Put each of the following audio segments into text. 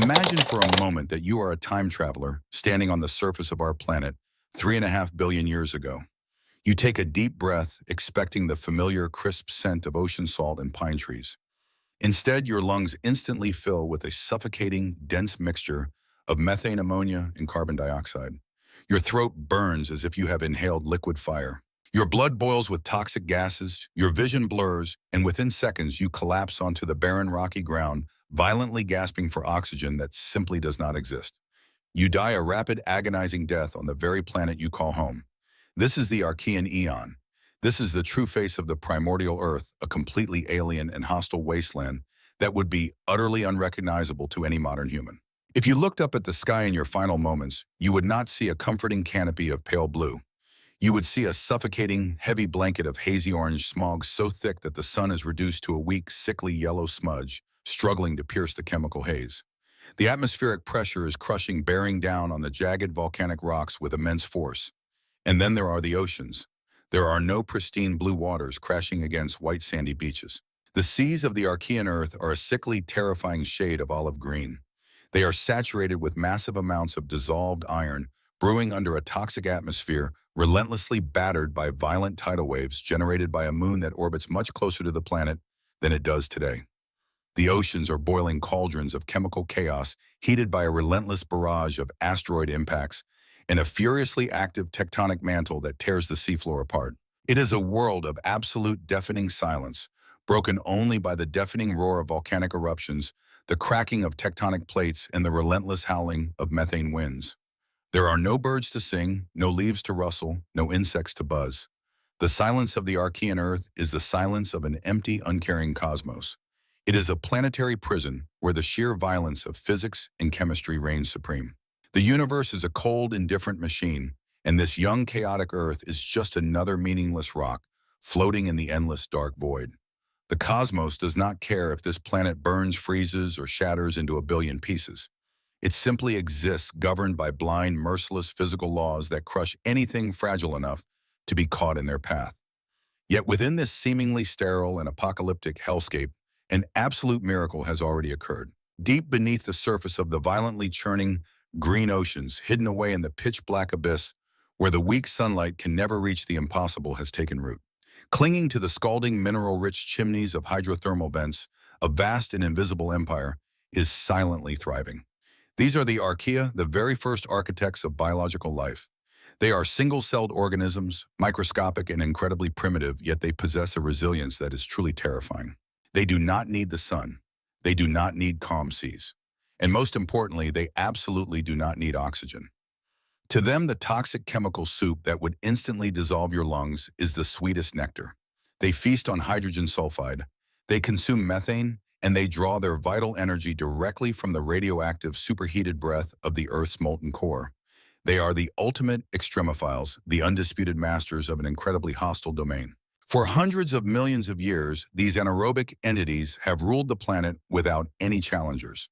Imagine for a moment that you are a time traveler standing on the surface of our planet 3.5 billion years ago. You take a deep breath, expecting the familiar crisp scent of ocean salt and pine trees. Instead, your lungs instantly fill with a suffocating, dense mixture of methane, ammonia, and carbon dioxide. Your throat burns as if you have inhaled liquid fire. Your blood boils with toxic gases, your vision blurs, and within seconds you collapse onto the barren rocky ground, violently gasping for oxygen that simply does not exist. You die a rapid, agonizing death on the very planet you call home. This is the Archean Eon. This is the true face of the primordial Earth, a completely alien and hostile wasteland that would be utterly unrecognizable to any modern human. If you looked up at the sky in your final moments, you would not see a comforting canopy of pale blue. You would see a suffocating, heavy blanket of hazy orange smog so thick that the sun is reduced to a weak, sickly yellow smudge, struggling to pierce the chemical haze. The atmospheric pressure is crushing, bearing down on the jagged volcanic rocks with immense force. And then there are the oceans. There are no pristine blue waters crashing against white sandy beaches. The seas of the Archean Earth are a sickly, terrifying shade of olive green. They are saturated with massive amounts of dissolved iron, brewing under a toxic atmosphere, relentlessly battered by violent tidal waves generated by a moon that orbits much closer to the planet than it does today. The oceans are boiling cauldrons of chemical chaos, heated by a relentless barrage of asteroid impacts and a furiously active tectonic mantle that tears the seafloor apart. It is a world of absolute deafening silence, broken only by the deafening roar of volcanic eruptions, the cracking of tectonic plates, and the relentless howling of methane winds. There are no birds to sing, no leaves to rustle, no insects to buzz. The silence of the Archean Earth is the silence of an empty, uncaring cosmos. It is a planetary prison where the sheer violence of physics and chemistry reigns supreme. The universe is a cold, indifferent machine, and this young, chaotic Earth is just another meaningless rock floating in the endless dark void. The cosmos does not care if this planet burns, freezes, or shatters into a billion pieces. It simply exists, governed by blind, merciless physical laws that crush anything fragile enough to be caught in their path. Yet within this seemingly sterile and apocalyptic hellscape, an absolute miracle has already occurred. Deep beneath the surface of the violently churning green oceans, hidden away in the pitch-black abyss where the weak sunlight can never reach, the impossible has taken root. Clinging to the scalding mineral-rich chimneys of hydrothermal vents, a vast and invisible empire is silently thriving. These are the archaea, the very first architects of biological life. They are single-celled organisms, microscopic and incredibly primitive, yet they possess a resilience that is truly terrifying. They do not need the sun. They do not need calm seas. And most importantly, they absolutely do not need oxygen. To them, the toxic chemical soup that would instantly dissolve your lungs is the sweetest nectar. They feast on hydrogen sulfide, they consume methane, and they draw their vital energy directly from the radioactive, superheated breath of the Earth's molten core. They are the ultimate extremophiles, the undisputed masters of an incredibly hostile domain. For hundreds of millions of years, these anaerobic entities have ruled the planet without any challengers.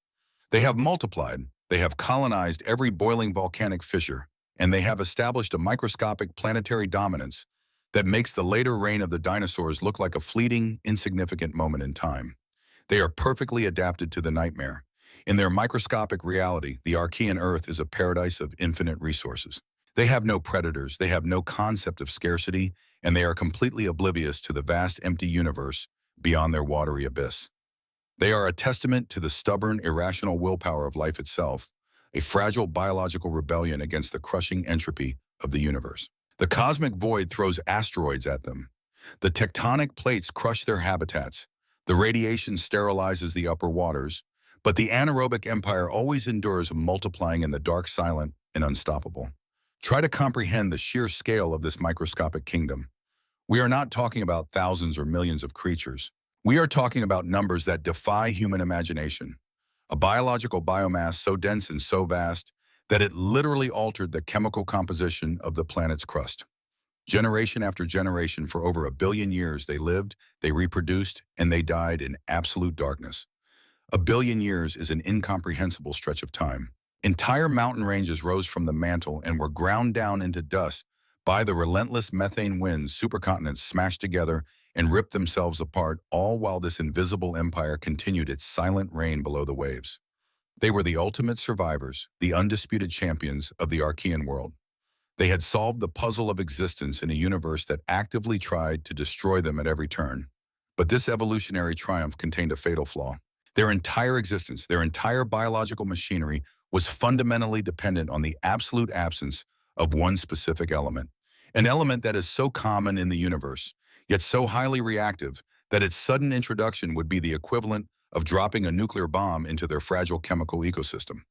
They have multiplied, they have colonized every boiling volcanic fissure, and they have established a microscopic planetary dominance that makes the later reign of the dinosaurs look like a fleeting, insignificant moment in time. They are perfectly adapted to the nightmare. In their microscopic reality, the Archean Earth is a paradise of infinite resources. They have no predators, they have no concept of scarcity, and they are completely oblivious to the vast empty universe beyond their watery abyss. They are a testament to the stubborn, irrational willpower of life itself, a fragile biological rebellion against the crushing entropy of the universe. The cosmic void throws asteroids at them. The tectonic plates crush their habitats. The radiation sterilizes the upper waters, but the anaerobic empire always endures, multiplying in the dark, silent, and unstoppable. Try to comprehend the sheer scale of this microscopic kingdom. We are not talking about thousands or millions of creatures. We are talking about numbers that defy human imagination. A biological biomass so dense and so vast that it literally altered the chemical composition of the planet's crust. Generation after generation, for over 1 billion years, they lived, they reproduced, and they died in absolute darkness. 1 billion years is an incomprehensible stretch of time. Entire mountain ranges rose from the mantle and were ground down into dust by the relentless methane winds. Supercontinents smashed together and ripped themselves apart, all while this invisible empire continued its silent reign below the waves. They were the ultimate survivors, the undisputed champions of the Archean world. They had solved the puzzle of existence in a universe that actively tried to destroy them at every turn. But this evolutionary triumph contained a fatal flaw. Their entire existence, their entire biological machinery was fundamentally dependent on the absolute absence of one specific element. An element that is so common in the universe, yet so highly reactive that its sudden introduction would be the equivalent of dropping a nuclear bomb into their fragile chemical ecosystem.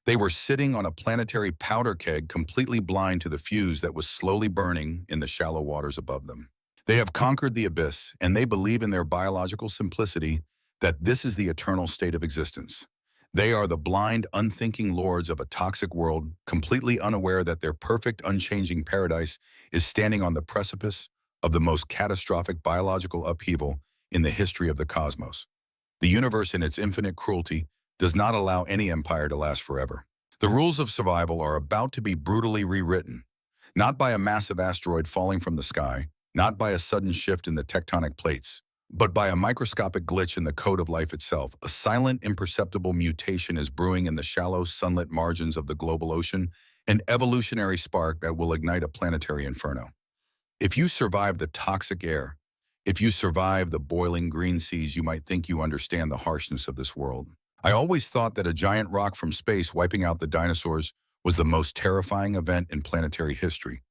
They were sitting on a planetary powder keg, completely blind to the fuse that was slowly burning in the shallow waters above them. They have conquered the abyss, and they believe in their biological simplicity that this is the eternal state of existence. They are the blind, unthinking lords of a toxic world, completely unaware that their perfect, unchanging paradise is standing on the precipice of the most catastrophic biological upheaval in the history of the cosmos. The universe, in its infinite cruelty, does not allow any empire to last forever. The rules of survival are about to be brutally rewritten, not by a massive asteroid falling from the sky, not by a sudden shift in the tectonic plates, but by a microscopic glitch in the code of life itself. A silent, imperceptible mutation is brewing in the shallow, sunlit margins of the global ocean, an evolutionary spark that will ignite a planetary inferno. If you survive the toxic air, if you survive the boiling green seas, you might think you understand the harshness of this world. I always thought that a giant rock from space wiping out the dinosaurs was the most terrifying event in planetary history.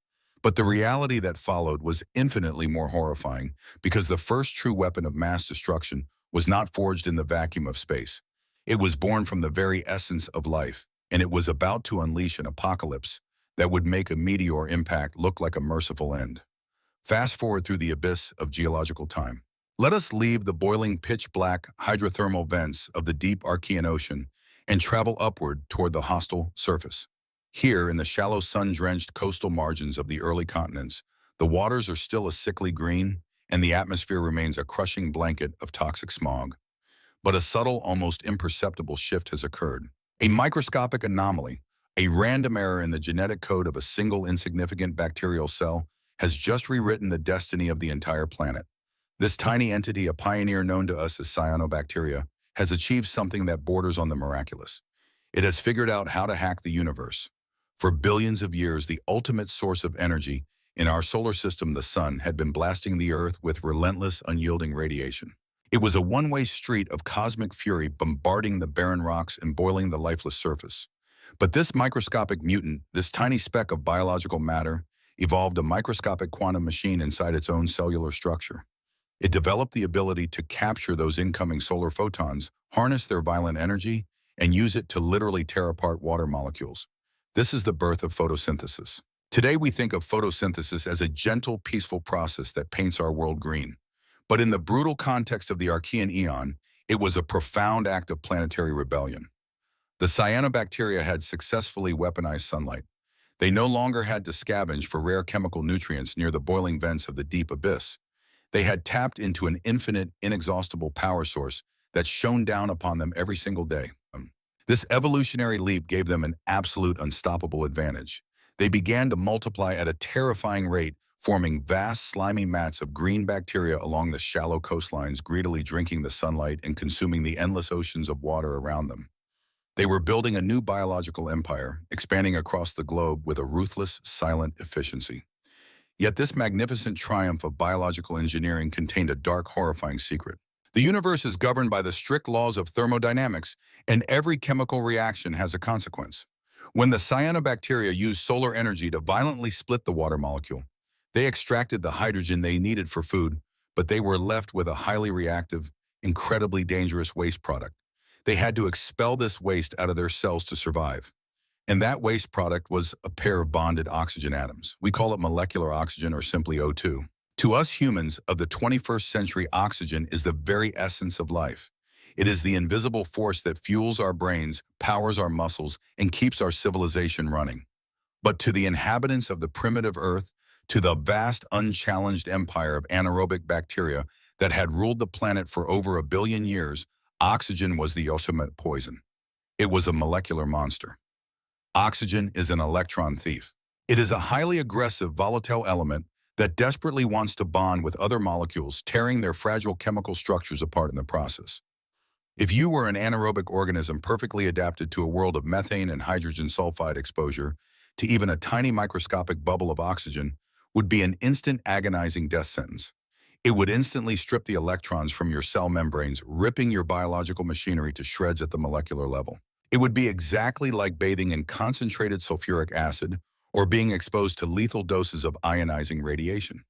But the reality that followed was infinitely more horrifying, because the first true weapon of mass destruction was not forged in the vacuum of space. It was born from the very essence of life, and it was about to unleash an apocalypse that would make a meteor impact look like a merciful end. Fast forward through the abyss of geological time. Let us leave the boiling pitch-black hydrothermal vents of the deep Archean Ocean and travel upward toward the hostile surface. Here, in the shallow sun-drenched coastal margins of the early continents, the waters are still a sickly green, and the atmosphere remains a crushing blanket of toxic smog. But a subtle, almost imperceptible shift has occurred. A microscopic anomaly, a random error in the genetic code of a single insignificant bacterial cell, has just rewritten the destiny of the entire planet. This tiny entity, a pioneer known to us as cyanobacteria, has achieved something that borders on the miraculous. It has figured out how to hack the universe. For billions of years, the ultimate source of energy in our solar system, the sun, had been blasting the Earth with relentless, unyielding radiation. It was a one-way street of cosmic fury, bombarding the barren rocks and boiling the lifeless surface. But this microscopic mutant, this tiny speck of biological matter, evolved a microscopic quantum machine inside its own cellular structure. It developed the ability to capture those incoming solar photons, harness their violent energy, and use it to literally tear apart water molecules. This is the birth of photosynthesis. Today we think of photosynthesis as a gentle, peaceful process that paints our world green. But in the brutal context of the Archean eon, it was a profound act of planetary rebellion. The cyanobacteria had successfully weaponized sunlight. They no longer had to scavenge for rare chemical nutrients near the boiling vents of the deep abyss. They had tapped into an infinite, inexhaustible power source that shone down upon them every single day. This evolutionary leap gave them an absolute unstoppable advantage. They began to multiply at a terrifying rate, forming vast, slimy mats of green bacteria along the shallow coastlines, greedily drinking the sunlight and consuming the endless oceans of water around them. They were building a new biological empire, expanding across the globe with a ruthless, silent efficiency. Yet this magnificent triumph of biological engineering contained a dark, horrifying secret. The universe is governed by the strict laws of thermodynamics, and every chemical reaction has a consequence. When the cyanobacteria used solar energy to violently split the water molecule, they extracted the hydrogen they needed for food, but they were left with a highly reactive, incredibly dangerous waste product. They had to expel this waste out of their cells to survive. And that waste product was a pair of bonded oxygen atoms. We call it molecular oxygen, or simply O2. To us humans of the 21st century, oxygen is the very essence of life. It is the invisible force that fuels our brains, powers our muscles, and keeps our civilization running. But to the inhabitants of the primitive Earth, to the vast, unchallenged empire of anaerobic bacteria that had ruled the planet for over 1 billion years, oxygen was the ultimate poison. It was a molecular monster. Oxygen is an electron thief. It is a highly aggressive, volatile element that desperately wants to bond with other molecules, tearing their fragile chemical structures apart in the process. If you were an anaerobic organism perfectly adapted to a world of methane and hydrogen sulfide exposure, to even a tiny microscopic bubble of oxygen would be an instant agonizing death sentence. It would instantly strip the electrons from your cell membranes, ripping your biological machinery to shreds at the molecular level. It would be exactly like bathing in concentrated sulfuric acid or being exposed to lethal doses of ionizing radiation.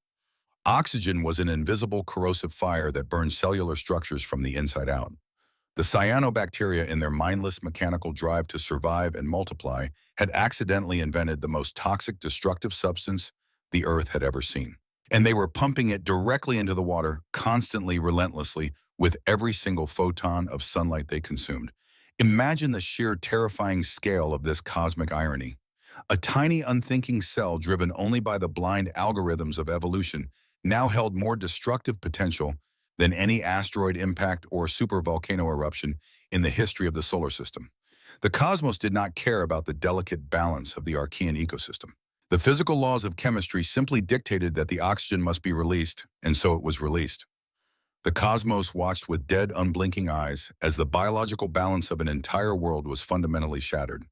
Oxygen was an invisible corrosive fire that burned cellular structures from the inside out. The cyanobacteria, in their mindless mechanical drive to survive and multiply, had accidentally invented the most toxic, destructive substance the Earth had ever seen. And they were pumping it directly into the water, constantly, relentlessly, with every single photon of sunlight they consumed. Imagine the sheer terrifying scale of this cosmic irony. A tiny unthinking cell driven only by the blind algorithms of evolution now held more destructive potential than any asteroid impact or supervolcano eruption in the history of the solar system. The cosmos did not care about the delicate balance of the Archean ecosystem. The physical laws of chemistry simply dictated that the oxygen must be released, and so it was released. The cosmos watched with dead, unblinking eyes as the biological balance of an entire world was fundamentally shattered.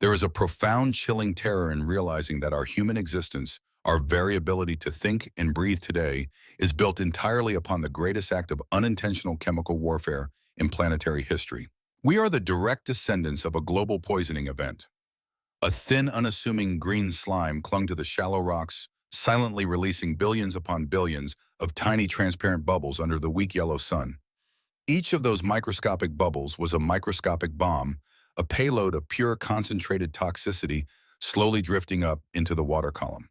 There is a profound, chilling terror in realizing that our human existence, our very ability to think and breathe today, is built entirely upon the greatest act of unintentional chemical warfare in planetary history. We are the direct descendants of a global poisoning event. A thin, unassuming green slime clung to the shallow rocks, silently releasing billions upon billions of tiny transparent bubbles under the weak yellow sun. Each of those microscopic bubbles was a microscopic bomb, a payload of pure concentrated toxicity slowly drifting up into the water column.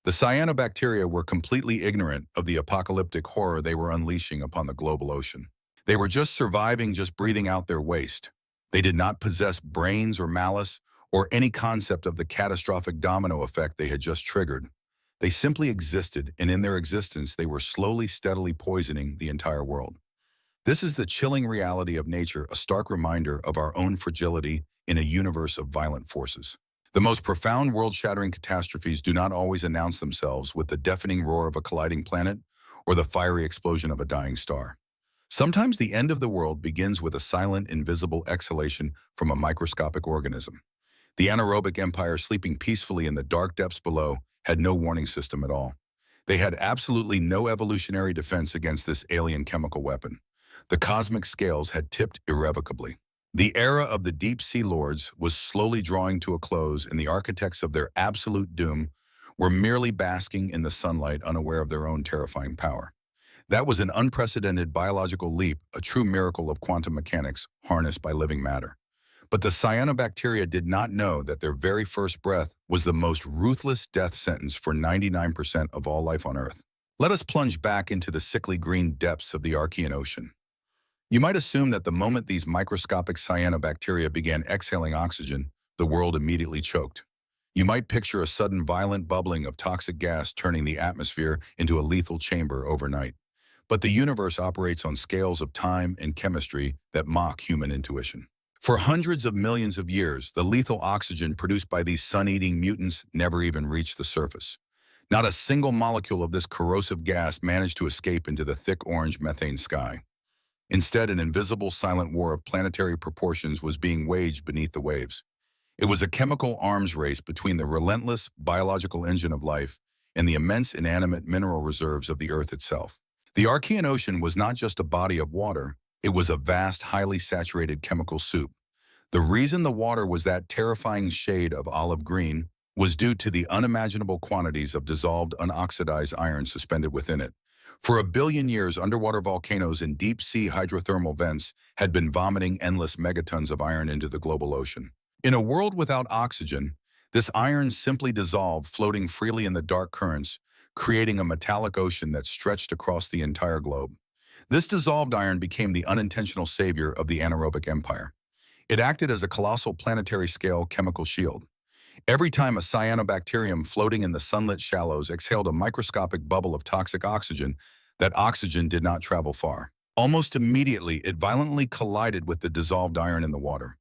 The cyanobacteria were completely ignorant of the apocalyptic horror they were unleashing upon the global ocean. They were just surviving, just breathing out their waste. They did not possess brains or malice or any concept of the catastrophic domino effect they had just triggered. They simply existed, and in their existence, they were slowly, steadily poisoning the entire world. This is the chilling reality of nature, a stark reminder of our own fragility in a universe of violent forces. The most profound world-shattering catastrophes do not always announce themselves with the deafening roar of a colliding planet or the fiery explosion of a dying star. Sometimes the end of the world begins with a silent, invisible exhalation from a microscopic organism. The anaerobic empire, sleeping peacefully in the dark depths below, had no warning system at all. They had absolutely no evolutionary defense against this alien chemical weapon. The cosmic scales had tipped irrevocably. The era of the deep-sea lords was slowly drawing to a close, and the architects of their absolute doom were merely basking in the sunlight, unaware of their own terrifying power. That was an unprecedented biological leap, a true miracle of quantum mechanics harnessed by living matter. But the cyanobacteria did not know that their very first breath was the most ruthless death sentence for 99% of all life on Earth. Let us plunge back into the sickly green depths of the Archean Ocean. You might assume that the moment these microscopic cyanobacteria began exhaling oxygen, the world immediately choked. You might picture a sudden violent bubbling of toxic gas turning the atmosphere into a lethal chamber overnight. But the universe operates on scales of time and chemistry that mock human intuition. For hundreds of millions of years, the lethal oxygen produced by these sun-eating mutants never even reached the surface. Not a single molecule of this corrosive gas managed to escape into the thick orange methane sky. Instead, an invisible, silent war of planetary proportions was being waged beneath the waves. It was a chemical arms race between the relentless biological engine of life and the immense inanimate mineral reserves of the Earth itself. The Archean Ocean was not just a body of water, it was a vast, highly saturated chemical soup. The reason the water was that terrifying shade of olive green was due to the unimaginable quantities of dissolved, unoxidized iron suspended within it. For a billion years, underwater volcanoes and deep-sea hydrothermal vents had been vomiting endless megatons of iron into the global ocean. In a world without oxygen, this iron simply dissolved, floating freely in the dark currents, creating a metallic ocean that stretched across the entire globe. This dissolved iron became the unintentional savior of the anaerobic empire. It acted as a colossal planetary-scale chemical shield. Every time a cyanobacterium floating in the sunlit shallows exhaled a microscopic bubble of toxic oxygen, that oxygen did not travel far. Almost immediately, it violently collided with the dissolved iron in the water.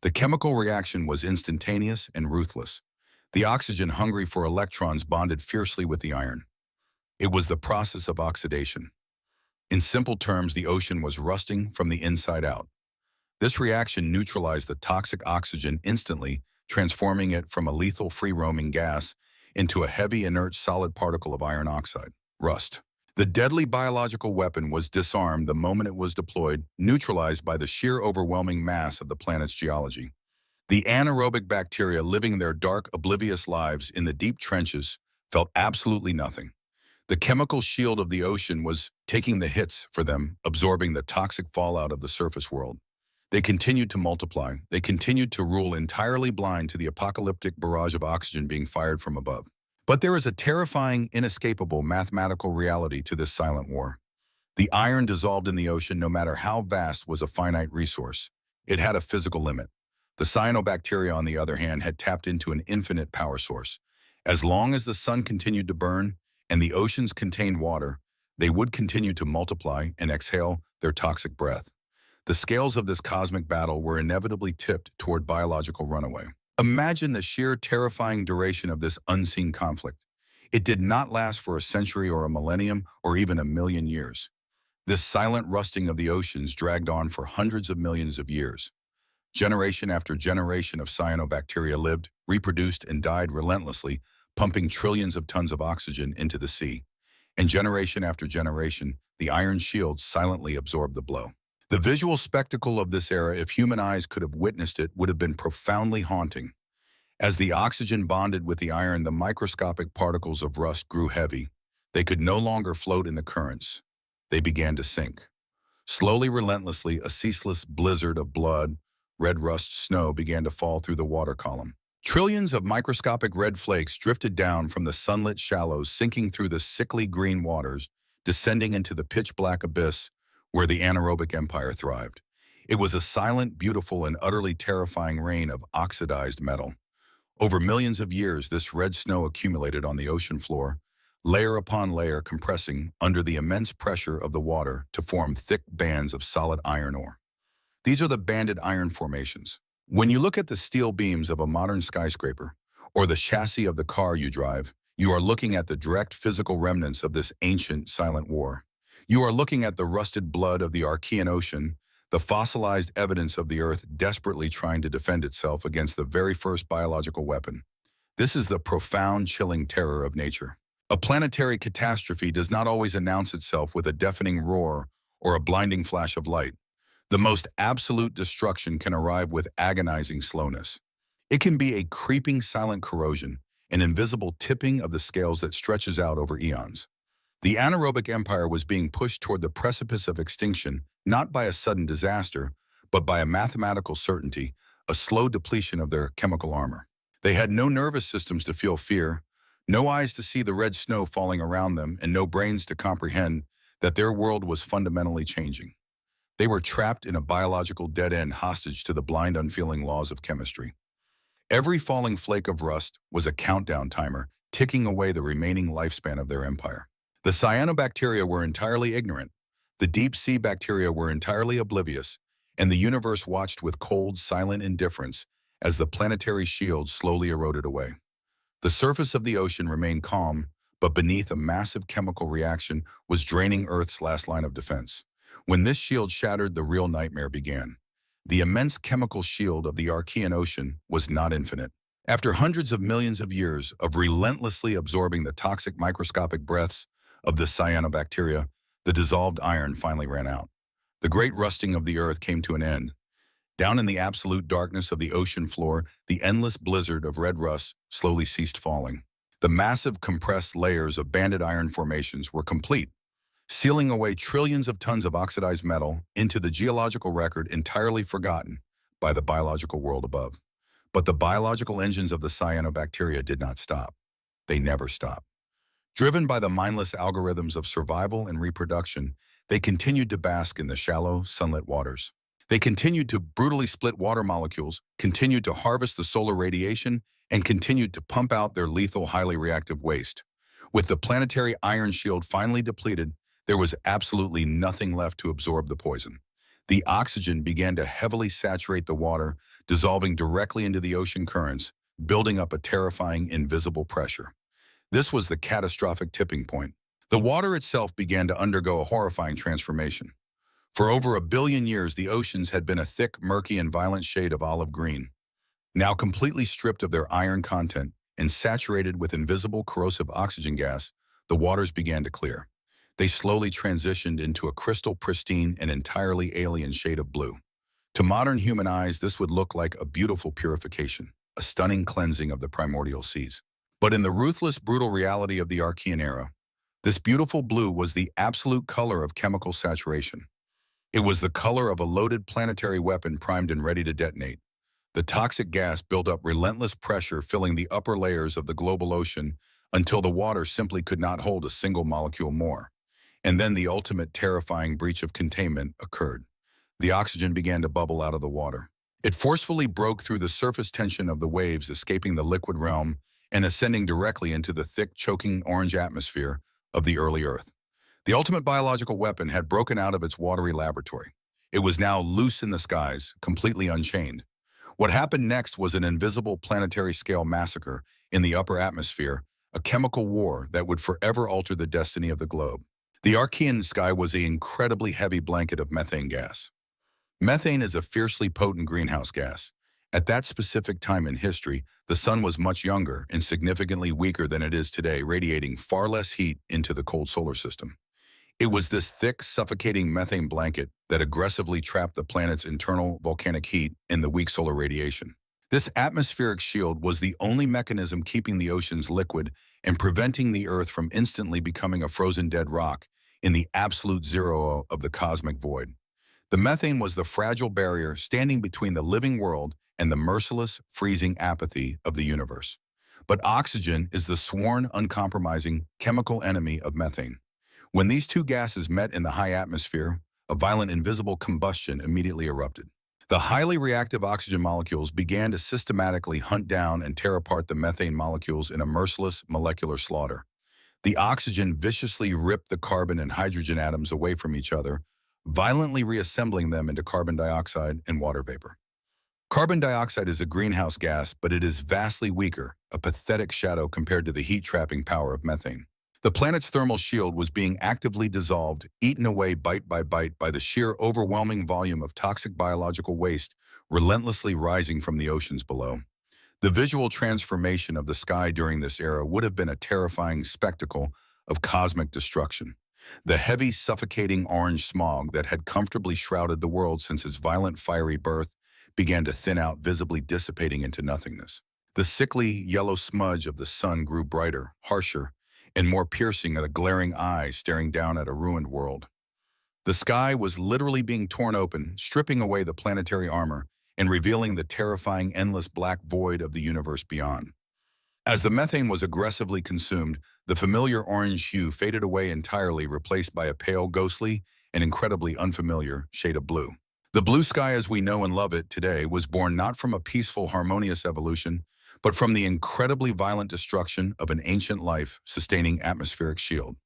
The chemical reaction was instantaneous and ruthless. The oxygen, hungry for electrons, bonded fiercely with the iron. It was the process of oxidation. In simple terms, the ocean was rusting from the inside out. This reaction neutralized the toxic oxygen instantly, transforming it from a lethal free-roaming gas into a heavy, inert solid particle of iron oxide, rust. The deadly biological weapon was disarmed the moment it was deployed, neutralized by the sheer overwhelming mass of the planet's geology. The anaerobic bacteria living their dark, oblivious lives in the deep trenches felt absolutely nothing. The chemical shield of the ocean was taking the hits for them, absorbing the toxic fallout of the surface world. They continued to multiply. They continued to rule entirely blind to the apocalyptic barrage of oxygen being fired from above. But there is a terrifying, inescapable mathematical reality to this silent war. The iron dissolved in the ocean, no matter how vast, was a finite resource. It had a physical limit. The cyanobacteria, on the other hand, had tapped into an infinite power source. As long as the sun continued to burn and the oceans contained water, they would continue to multiply and exhale their toxic breath. The scales of this cosmic battle were inevitably tipped toward biological runaway. Imagine the sheer terrifying duration of this unseen conflict. It did not last for a century or a millennium or even a million years. This silent rusting of the oceans dragged on for hundreds of millions of years. Generation after generation of cyanobacteria lived, reproduced, and died relentlessly, pumping trillions of tons of oxygen into the sea. And generation after generation, the iron shield silently absorbed the blow. The visual spectacle of this era, if human eyes could have witnessed it, would have been profoundly haunting. As the oxygen bonded with the iron, the microscopic particles of rust grew heavy. They could no longer float in the currents. They began to sink. Slowly, relentlessly, a ceaseless blizzard of blood, red rust snow began to fall through the water column. Trillions of microscopic red flakes drifted down from the sunlit shallows, sinking through the sickly green waters, descending into the pitch-black abyss where the anaerobic empire thrived. It was a silent, beautiful, and utterly terrifying rain of oxidized metal. Over millions of years, this red snow accumulated on the ocean floor, layer upon layer, compressing under the immense pressure of the water to form thick bands of solid iron ore. These are the banded iron formations. When you look at the steel beams of a modern skyscraper or the chassis of the car you drive, you are looking at the direct physical remnants of this ancient, silent war. You are looking at the rusted blood of the Archean Ocean, the fossilized evidence of the Earth desperately trying to defend itself against the very first biological weapon. This is the profound, chilling terror of nature. A planetary catastrophe does not always announce itself with a deafening roar or a blinding flash of light. The most absolute destruction can arrive with agonizing slowness. It can be a creeping silent corrosion, an invisible tipping of the scales that stretches out over eons. The anaerobic empire was being pushed toward the precipice of extinction, not by a sudden disaster, but by a mathematical certainty, a slow depletion of their chemical armor. They had no nervous systems to feel fear, no eyes to see the red snow falling around them, and no brains to comprehend that their world was fundamentally changing. They were trapped in a biological dead end, hostage to the blind, unfeeling laws of chemistry. Every falling flake of rust was a countdown timer, ticking away the remaining lifespan of their empire. The cyanobacteria were entirely ignorant. The deep-sea bacteria were entirely oblivious, and the universe watched with cold, silent indifference as the planetary shield slowly eroded away. The surface of the ocean remained calm, but beneath a massive chemical reaction was draining Earth's last line of defense. When this shield shattered, the real nightmare began. The immense chemical shield of the Archean Ocean was not infinite. After hundreds of millions of years of relentlessly absorbing the toxic microscopic breaths of the cyanobacteria, the dissolved iron finally ran out. The great rusting of the Earth came to an end. Down in the absolute darkness of the ocean floor, the endless blizzard of red rust slowly ceased falling. The massive compressed layers of banded iron formations were complete, sealing away trillions of tons of oxidized metal into the geological record entirely forgotten by the biological world above. But the biological engines of the cyanobacteria did not stop. They never stopped. Driven by the mindless algorithms of survival and reproduction, they continued to bask in the shallow, sunlit waters. They continued to brutally split water molecules, continued to harvest the solar radiation, and continued to pump out their lethal, highly reactive waste. With the planetary iron shield finally depleted, there was absolutely nothing left to absorb the poison. The oxygen began to heavily saturate the water, dissolving directly into the ocean currents, building up a terrifying, invisible pressure. This was the catastrophic tipping point. The water itself began to undergo a horrifying transformation. For over 1 billion years, the oceans had been a thick, murky, and violent shade of olive green. Now completely stripped of their iron content and saturated with invisible corrosive oxygen gas, the waters began to clear. They slowly transitioned into a crystal pristine and entirely alien shade of blue. To modern human eyes, this would look like a beautiful purification, a stunning cleansing of the primordial seas. But in the ruthless, brutal reality of the Archean era, this beautiful blue was the absolute color of chemical saturation. It was the color of a loaded planetary weapon primed and ready to detonate. The toxic gas built up relentless pressure, filling the upper layers of the global ocean until the water simply could not hold a single molecule more. And then the ultimate terrifying breach of containment occurred. The oxygen began to bubble out of the water. It forcefully broke through the surface tension of the waves, escaping the liquid realm and ascending directly into the thick, choking orange atmosphere of the early Earth. The ultimate biological weapon had broken out of its watery laboratory. It was now loose in the skies, completely unchained. What happened next was an invisible planetary-scale massacre in the upper atmosphere, a chemical war that would forever alter the destiny of the globe. The Archean sky was an incredibly heavy blanket of methane gas. Methane is a fiercely potent greenhouse gas. At that specific time in history, the sun was much younger and significantly weaker than it is today, radiating far less heat into the cold solar system. It was this thick, suffocating methane blanket that aggressively trapped the planet's internal volcanic heat in the weak solar radiation. This atmospheric shield was the only mechanism keeping the oceans liquid and preventing the Earth from instantly becoming a frozen dead rock in the absolute zero of the cosmic void. The methane was the fragile barrier standing between the living world and the merciless, freezing apathy of the universe. But oxygen is the sworn, uncompromising chemical enemy of methane. When these two gases met in the high atmosphere, a violent invisible combustion immediately erupted. The highly reactive oxygen molecules began to systematically hunt down and tear apart the methane molecules in a merciless molecular slaughter. The oxygen viciously ripped the carbon and hydrogen atoms away from each other, violently reassembling them into carbon dioxide and water vapor. Carbon dioxide is a greenhouse gas, but it is vastly weaker, a pathetic shadow compared to the heat-trapping power of methane. The planet's thermal shield was being actively dissolved, eaten away bite by the sheer overwhelming volume of toxic biological waste relentlessly rising from the oceans below. The visual transformation of the sky during this era would have been a terrifying spectacle of cosmic destruction. The heavy, suffocating orange smog that had comfortably shrouded the world since its violent, fiery birth began to thin out, visibly dissipating into nothingness. The sickly, yellow smudge of the sun grew brighter, harsher, and more piercing at a glaring eye staring down at a ruined world. The sky was literally being torn open, stripping away the planetary armor and revealing the terrifying, endless black void of the universe beyond. As the methane was aggressively consumed, the familiar orange hue faded away entirely, replaced by a pale, ghostly, and incredibly unfamiliar shade of blue. The blue sky as we know and love it today was born not from a peaceful, harmonious evolution, but from the incredibly violent destruction of an ancient life-sustaining atmospheric shield.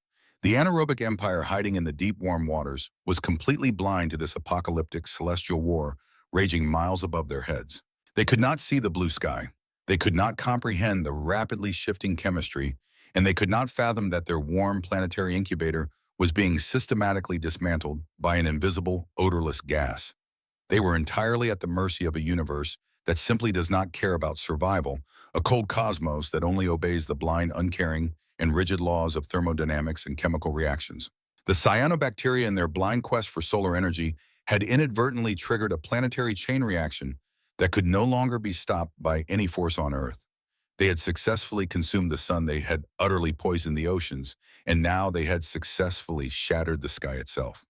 The anaerobic empire hiding in the deep, warm waters was completely blind to this apocalyptic celestial war raging miles above their heads. They could not see the blue sky. They could not comprehend the rapidly shifting chemistry, and they could not fathom that their warm planetary incubator was being systematically dismantled by an invisible, odorless gas. They were entirely at the mercy of a universe that simply does not care about survival, a cold cosmos that only obeys the blind, uncaring, and rigid laws of thermodynamics and chemical reactions. The cyanobacteria, in their blind quest for solar energy, had inadvertently triggered a planetary chain reaction that could no longer be stopped by any force on Earth. They had successfully consumed the sun, they had utterly poisoned the oceans, and now they had successfully shattered the sky itself.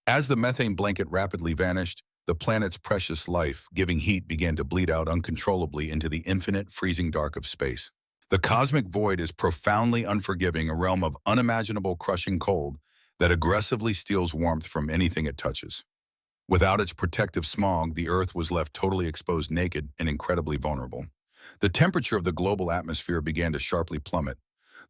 As the methane blanket rapidly vanished, the planet's precious life-giving heat began to bleed out uncontrollably into the infinite, freezing dark of space. The cosmic void is profoundly unforgiving, a realm of unimaginable, crushing cold that aggressively steals warmth from anything it touches. Without its protective smog, the Earth was left totally exposed, naked, and incredibly vulnerable. The temperature of the global atmosphere began to sharply plummet.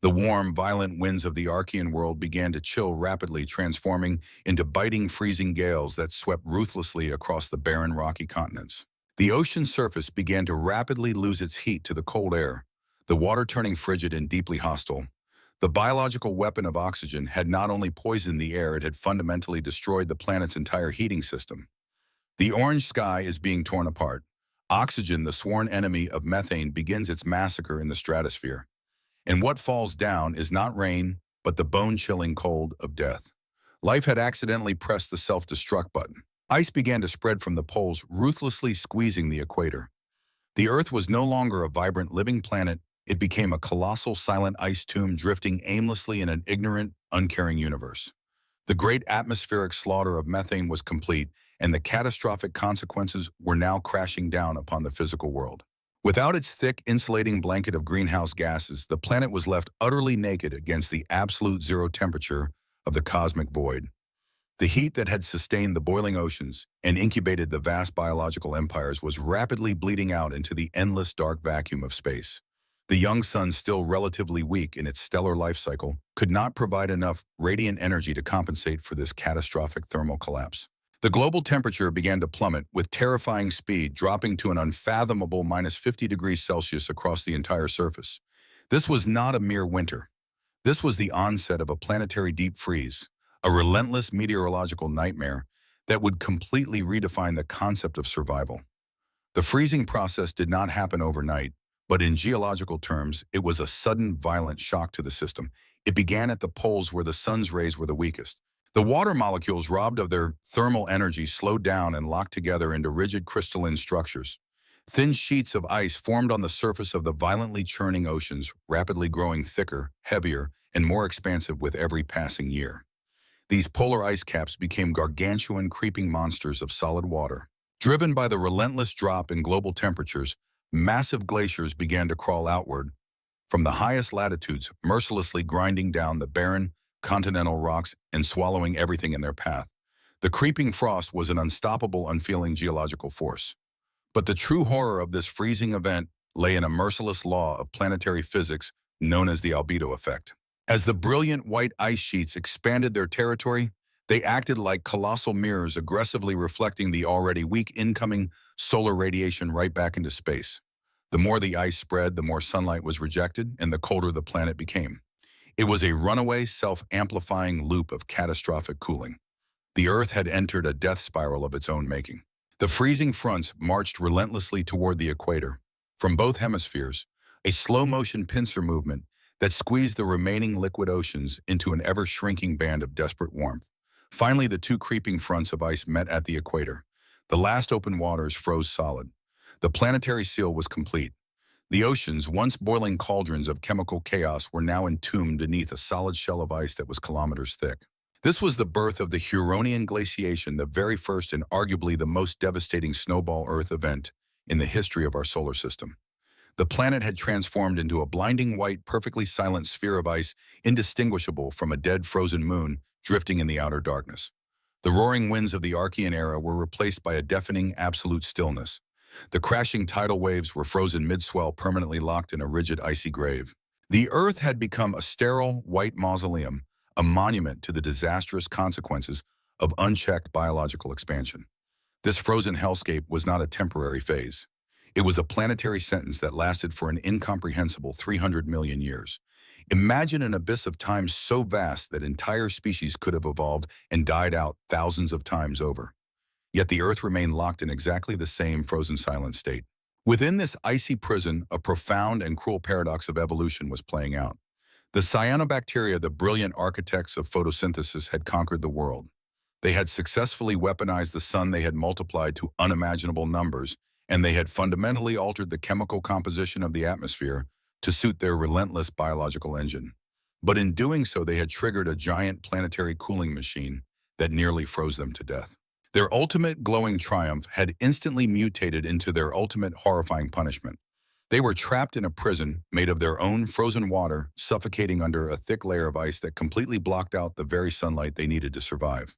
The warm, violent winds of the Archean world began to chill rapidly, transforming into biting, freezing gales that swept ruthlessly across the barren, rocky continents. The ocean surface began to rapidly lose its heat to the cold air, the water turning frigid and deeply hostile. The biological weapon of oxygen had not only poisoned the air, it had fundamentally destroyed the planet's entire heating system. The orange sky is being torn apart. Oxygen, the sworn enemy of methane, begins its massacre in the stratosphere. And what falls down is not rain, but the bone-chilling cold of death. Life had accidentally pressed the self-destruct button. Ice began to spread from the poles, ruthlessly squeezing the equator. The Earth was no longer a vibrant, living planet. It became a colossal, silent ice tomb drifting aimlessly in an ignorant, uncaring universe. The great atmospheric slaughter of methane was complete, and the catastrophic consequences were now crashing down upon the physical world. Without its thick, insulating blanket of greenhouse gases, the planet was left utterly naked against the absolute zero temperature of the cosmic void. The heat that had sustained the boiling oceans and incubated the vast biological empires was rapidly bleeding out into the endless dark vacuum of space. The young sun, still relatively weak in its stellar life cycle, could not provide enough radiant energy to compensate for this catastrophic thermal collapse. The global temperature began to plummet with terrifying speed, dropping to an unfathomable -50 degrees Celsius across the entire surface. This was not a mere winter. This was the onset of a planetary deep freeze, a relentless meteorological nightmare that would completely redefine the concept of survival. The freezing process did not happen overnight, but in geological terms, it was a sudden, violent shock to the system. It began at the poles where the sun's rays were the weakest. The water molecules, robbed of their thermal energy, slowed down and locked together into rigid crystalline structures. Thin sheets of ice formed on the surface of the violently churning oceans, rapidly growing thicker, heavier, and more expansive with every passing year. These polar ice caps became gargantuan, creeping monsters of solid water. Driven by the relentless drop in global temperatures, massive glaciers began to crawl outward from the highest latitudes, mercilessly grinding down the barren, continental rocks and swallowing everything in their path. The creeping frost was an unstoppable, unfeeling geological force. But the true horror of this freezing event lay in a merciless law of planetary physics known as the albedo effect. As the brilliant white ice sheets expanded their territory, they acted like colossal mirrors, aggressively reflecting the already weak incoming solar radiation right back into space. The more the ice spread, the more sunlight was rejected, and the colder the planet became. It was a runaway, self-amplifying loop of catastrophic cooling. The Earth had entered a death spiral of its own making. The freezing fronts marched relentlessly toward the equator. From both hemispheres, a slow-motion pincer movement that squeezed the remaining liquid oceans into an ever-shrinking band of desperate warmth. Finally, the two creeping fronts of ice met at the equator. The last open waters froze solid. The planetary seal was complete. The oceans, once boiling cauldrons of chemical chaos, were now entombed beneath a solid shell of ice that was kilometers thick. This was the birth of the Huronian glaciation, the very first and arguably the most devastating snowball Earth event in the history of our solar system. The planet had transformed into a blinding white, perfectly silent sphere of ice, indistinguishable from a dead, frozen moon drifting in the outer darkness. The roaring winds of the Archean era were replaced by a deafening, absolute stillness. The crashing tidal waves were frozen mid-swell, permanently locked in a rigid, icy grave. The Earth had become a sterile, white mausoleum, a monument to the disastrous consequences of unchecked biological expansion. This frozen hellscape was not a temporary phase. It was a planetary sentence that lasted for an incomprehensible 300 million years. Imagine an abyss of time so vast that entire species could have evolved and died out thousands of times over. Yet the Earth remained locked in exactly the same frozen silent state. Within this icy prison, a profound and cruel paradox of evolution was playing out. The cyanobacteria, the brilliant architects of photosynthesis, had conquered the world. They had successfully weaponized the sun, they had multiplied to unimaginable numbers, and they had fundamentally altered the chemical composition of the atmosphere to suit their relentless biological engine. But in doing so, they had triggered a giant planetary cooling machine that nearly froze them to death. Their ultimate glowing triumph had instantly mutated into their ultimate horrifying punishment. They were trapped in a prison made of their own frozen water, suffocating under a thick layer of ice that completely blocked out the very sunlight they needed to survive.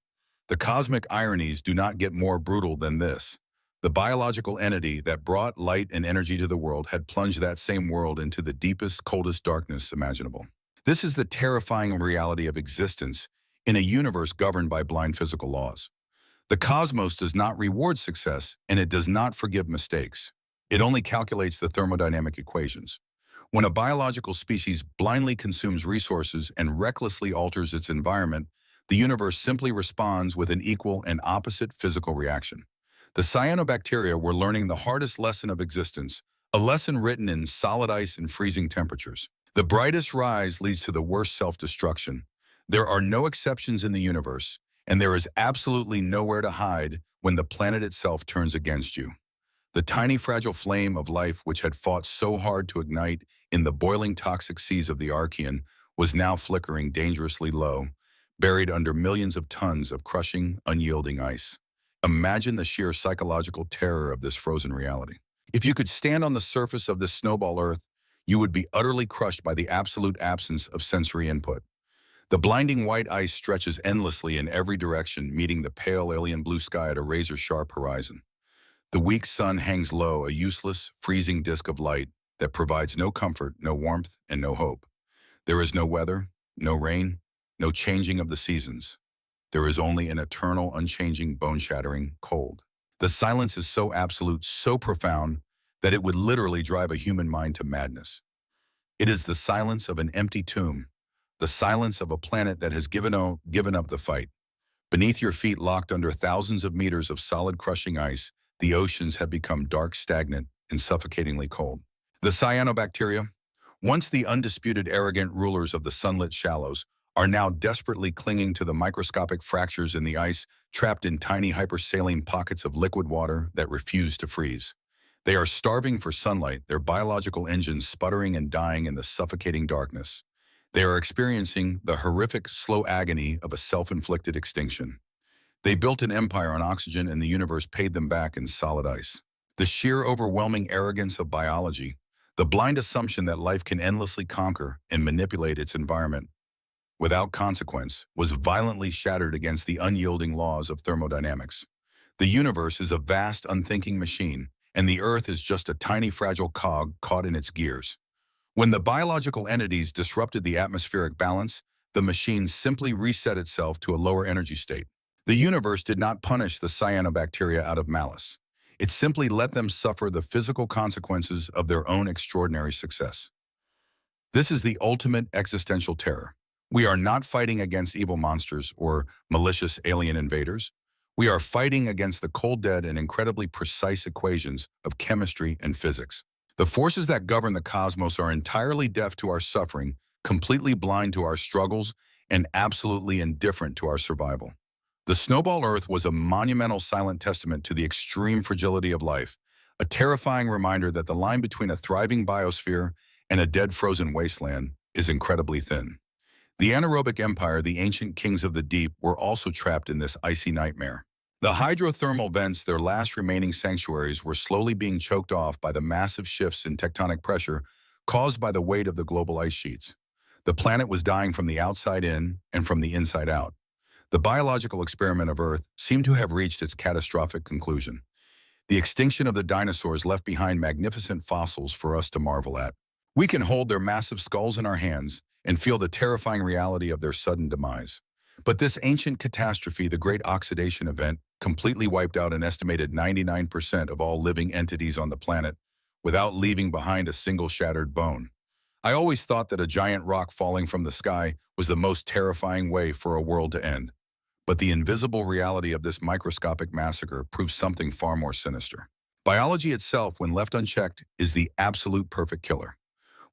The cosmic ironies do not get more brutal than this. The biological entity that brought light and energy to the world had plunged that same world into the deepest, coldest darkness imaginable. This is the terrifying reality of existence in a universe governed by blind physical laws. The cosmos does not reward success, and it does not forgive mistakes. It only calculates the thermodynamic equations. When a biological species blindly consumes resources and recklessly alters its environment, the universe simply responds with an equal and opposite physical reaction. The cyanobacteria were learning the hardest lesson of existence, a lesson written in solid ice and freezing temperatures. The brightest rise leads to the worst self-destruction. There are no exceptions in the universe, and there is absolutely nowhere to hide when the planet itself turns against you. The tiny fragile flame of life which had fought so hard to ignite in the boiling toxic seas of the Archean was now flickering dangerously low, buried under millions of tons of crushing, unyielding ice. Imagine the sheer psychological terror of this frozen reality. If you could stand on the surface of this snowball Earth, you would be utterly crushed by the absolute absence of sensory input. The blinding white ice stretches endlessly in every direction, meeting the pale alien blue sky at a razor-sharp horizon. The weak sun hangs low, a useless, freezing disk of light that provides no comfort, no warmth, and no hope. There is no weather, no rain, no changing of the seasons. There is only an eternal, unchanging, bone-shattering cold. The silence is so absolute, so profound, that it would literally drive a human mind to madness. It is the silence of an empty tomb, the silence of a planet that has given up the fight. Beneath your feet, locked under thousands of meters of solid crushing ice, the oceans have become dark, stagnant, and suffocatingly cold. The cyanobacteria, once the undisputed arrogant rulers of the sunlit shallows, are now desperately clinging to the microscopic fractures in the ice, trapped in tiny hypersaline pockets of liquid water that refuse to freeze. They are starving for sunlight, their biological engines sputtering and dying in the suffocating darkness. They are experiencing the horrific, slow agony of a self-inflicted extinction. They built an empire on oxygen, and the universe paid them back in solid ice. The sheer overwhelming arrogance of biology, the blind assumption that life can endlessly conquer and manipulate its environment without consequence, was violently shattered against the unyielding laws of thermodynamics. The universe is a vast, unthinking machine, and the Earth is just a tiny, fragile cog caught in its gears. When the biological entities disrupted the atmospheric balance, the machine simply reset itself to a lower energy state. The universe did not punish the cyanobacteria out of malice. It simply let them suffer the physical consequences of their own extraordinary success. This is the ultimate existential terror. We are not fighting against evil monsters or malicious alien invaders. We are fighting against the cold dead and incredibly precise equations of chemistry and physics. The forces that govern the cosmos are entirely deaf to our suffering, completely blind to our struggles, and absolutely indifferent to our survival. The snowball Earth was a monumental silent testament to the extreme fragility of life, a terrifying reminder that the line between a thriving biosphere and a dead frozen wasteland is incredibly thin. The anaerobic empire, the ancient kings of the deep, were also trapped in this icy nightmare. The hydrothermal vents, their last remaining sanctuaries, were slowly being choked off by the massive shifts in tectonic pressure caused by the weight of the global ice sheets. The planet was dying from the outside in and from the inside out. The biological experiment of Earth seemed to have reached its catastrophic conclusion. The extinction of the dinosaurs left behind magnificent fossils for us to marvel at. We can hold their massive skulls in our hands and feel the terrifying reality of their sudden demise. But this ancient catastrophe, the Great Oxidation Event, completely wiped out an estimated 99% of all living entities on the planet without leaving behind a single shattered bone. I always thought that a giant rock falling from the sky was the most terrifying way for a world to end. But the invisible reality of this microscopic massacre proves something far more sinister. Biology itself, when left unchecked, is the absolute perfect killer.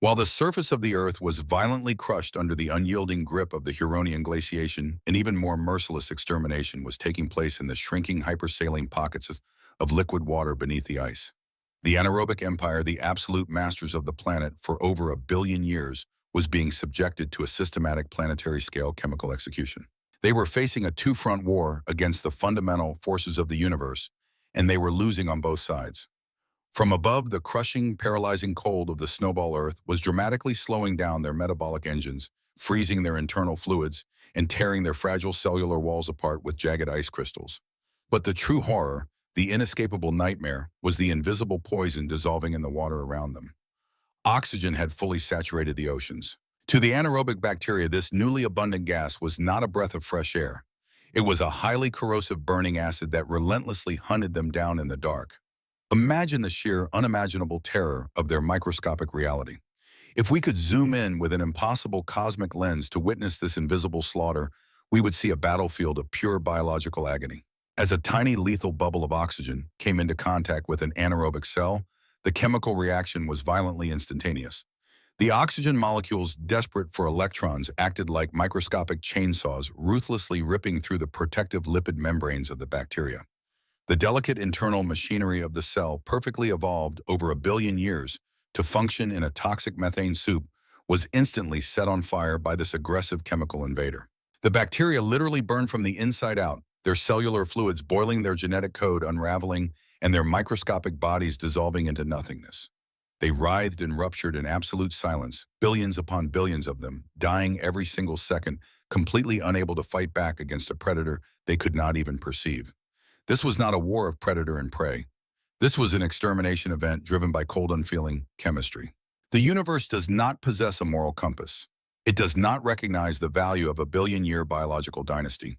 While the surface of the Earth was violently crushed under the unyielding grip of the Huronian glaciation, an even more merciless extermination was taking place in the shrinking hypersaline pockets of liquid water beneath the ice. The anaerobic empire, the absolute masters of the planet for over 1 billion years, was being subjected to a systematic planetary-scale chemical execution. They were facing a two-front war against the fundamental forces of the universe, and they were losing on both sides. From above, the crushing, paralyzing cold of the snowball Earth was dramatically slowing down their metabolic engines, freezing their internal fluids, and tearing their fragile cellular walls apart with jagged ice crystals. But the true horror, the inescapable nightmare, was the invisible poison dissolving in the water around them. Oxygen had fully saturated the oceans. To the anaerobic bacteria, this newly abundant gas was not a breath of fresh air. It was a highly corrosive burning acid that relentlessly hunted them down in the dark. Imagine the sheer, unimaginable terror of their microscopic reality. If we could zoom in with an impossible cosmic lens to witness this invisible slaughter, we would see a battlefield of pure biological agony. As a tiny lethal bubble of oxygen came into contact with an anaerobic cell, the chemical reaction was violently instantaneous. The oxygen molecules, desperate for electrons, acted like microscopic chainsaws, ruthlessly ripping through the protective lipid membranes of the bacteria. The delicate internal machinery of the cell, perfectly evolved over a billion years to function in a toxic methane soup, was instantly set on fire by this aggressive chemical invader. The bacteria literally burned from the inside out, their cellular fluids boiling, their genetic code unraveling, and their microscopic bodies dissolving into nothingness. They writhed and ruptured in absolute silence, billions upon billions of them, dying every single second, completely unable to fight back against a predator they could not even perceive. This was not a war of predator and prey. This was an extermination event driven by cold, unfeeling chemistry. The universe does not possess a moral compass. It does not recognize the value of a billion-year biological dynasty.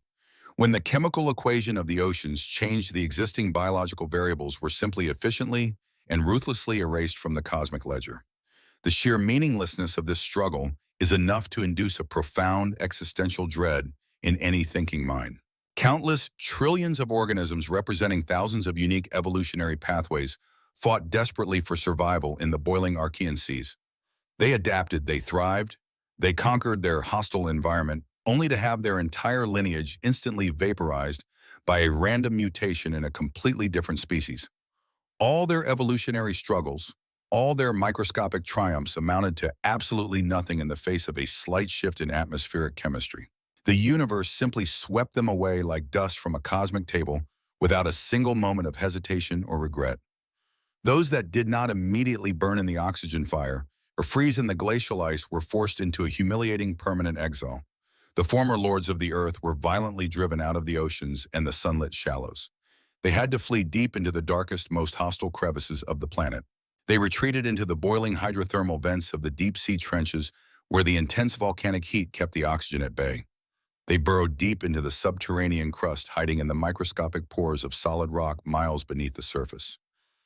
When the chemical equation of the oceans changed, the existing biological variables were simply efficiently and ruthlessly erased from the cosmic ledger. The sheer meaninglessness of this struggle is enough to induce a profound existential dread in any thinking mind. Countless trillions of organisms representing thousands of unique evolutionary pathways fought desperately for survival in the boiling Archean seas. They adapted, they thrived, they conquered their hostile environment, only to have their entire lineage instantly vaporized by a random mutation in a completely different species. All their evolutionary struggles, all their microscopic triumphs amounted to absolutely nothing in the face of a slight shift in atmospheric chemistry. The universe simply swept them away like dust from a cosmic table without a single moment of hesitation or regret. Those that did not immediately burn in the oxygen fire or freeze in the glacial ice were forced into a humiliating permanent exile. The former lords of the earth were violently driven out of the oceans and the sunlit shallows. They had to flee deep into the darkest, most hostile crevices of the planet. They retreated into the boiling hydrothermal vents of the deep-sea trenches where the intense volcanic heat kept the oxygen at bay. They burrowed deep into the subterranean crust, hiding in the microscopic pores of solid rock miles beneath the surface.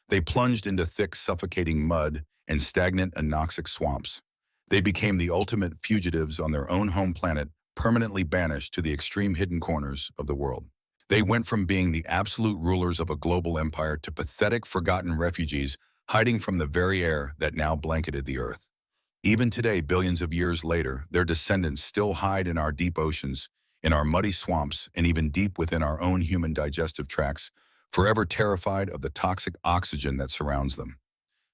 They plunged into thick, suffocating mud and stagnant, anoxic swamps. They became the ultimate fugitives on their own home planet, permanently banished to the extreme hidden corners of the world. They went from being the absolute rulers of a global empire to pathetic, forgotten refugees hiding from the very air that now blanketed the earth. Even today, billions of years later, their descendants still hide in our deep oceans, in our muddy swamps, and even deep within our own human digestive tracts, forever terrified of the toxic oxygen that surrounds them.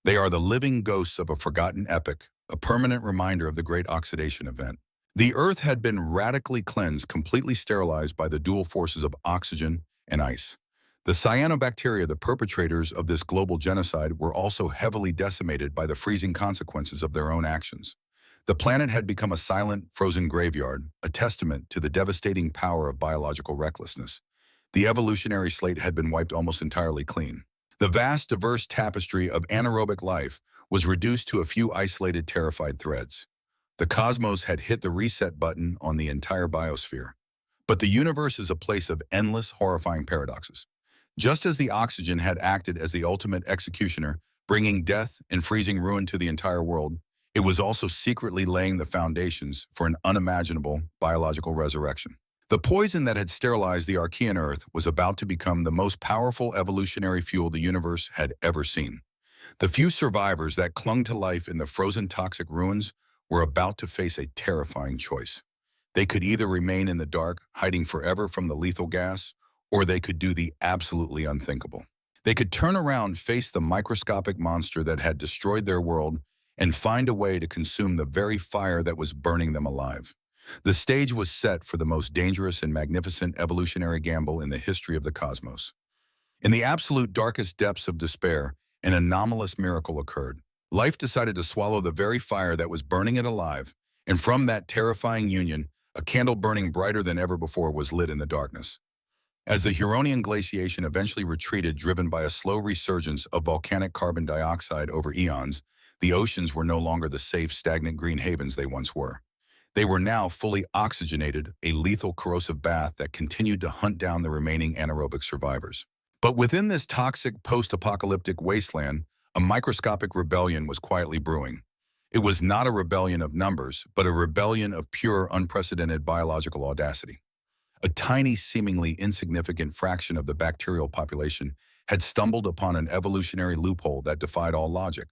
They are the living ghosts of a forgotten epoch, a permanent reminder of the great oxidation event. The Earth had been radically cleansed, completely sterilized by the dual forces of oxygen and ice. The cyanobacteria, the perpetrators of this global genocide, were also heavily decimated by the freezing consequences of their own actions. The planet had become a silent, frozen graveyard, a testament to the devastating power of biological recklessness. The evolutionary slate had been wiped almost entirely clean. The vast, diverse tapestry of anaerobic life was reduced to a few isolated, terrified threads. The cosmos had hit the reset button on the entire biosphere. But the universe is a place of endless, horrifying paradoxes. Just as the oxygen had acted as the ultimate executioner, bringing death and freezing ruin to the entire world, it was also secretly laying the foundations for an unimaginable biological resurrection. The poison that had sterilized the Archean Earth was about to become the most powerful evolutionary fuel the universe had ever seen. The few survivors that clung to life in the frozen toxic ruins were about to face a terrifying choice. They could either remain in the dark, hiding forever from the lethal gas, or they could do the absolutely unthinkable. They could turn around, face the microscopic monster that had destroyed their world, and find a way to consume the very fire that was burning them alive. The stage was set for the most dangerous and magnificent evolutionary gamble in the history of the cosmos. In the absolute darkest depths of despair, an anomalous miracle occurred. Life decided to swallow the very fire that was burning it alive, and from that terrifying union, a candle burning brighter than ever before was lit in the darkness. As the Huronian glaciation eventually retreated, driven by a slow resurgence of volcanic carbon dioxide over eons, the oceans were no longer the safe, stagnant green havens they once were. They were now fully oxygenated, a lethal corrosive bath that continued to hunt down the remaining anaerobic survivors. But within this toxic post-apocalyptic wasteland, a microscopic rebellion was quietly brewing. It was not a rebellion of numbers, but a rebellion of pure, unprecedented biological audacity. A tiny, seemingly insignificant fraction of the bacterial population had stumbled upon an evolutionary loophole that defied all logic.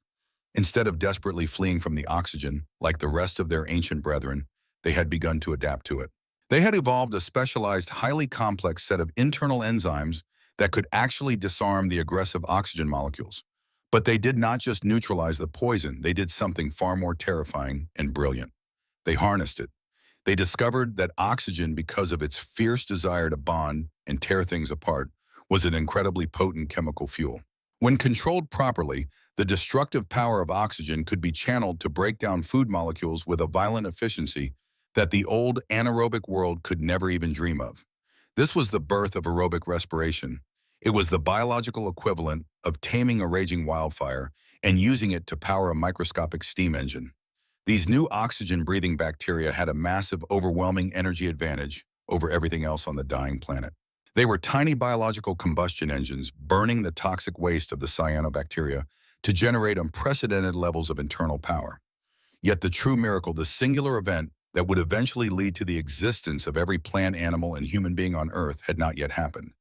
Instead of desperately fleeing from the oxygen, like the rest of their ancient brethren, they had begun to adapt to it. They had evolved a specialized, highly complex set of internal enzymes that could actually disarm the aggressive oxygen molecules. But they did not just neutralize the poison, they did something far more terrifying and brilliant. They harnessed it. They discovered that oxygen, because of its fierce desire to bond and tear things apart, was an incredibly potent chemical fuel. When controlled properly, the destructive power of oxygen could be channeled to break down food molecules with a violent efficiency that the old anaerobic world could never even dream of. This was the birth of aerobic respiration. It was the biological equivalent of taming a raging wildfire and using it to power a microscopic steam engine. These new oxygen-breathing bacteria had a massive, overwhelming energy advantage over everything else on the dying planet. They were tiny biological combustion engines burning the toxic waste of the cyanobacteria to generate unprecedented levels of internal power. Yet the true miracle, the singular event that would eventually lead to the existence of every plant, animal, and human being on Earth had not yet happened.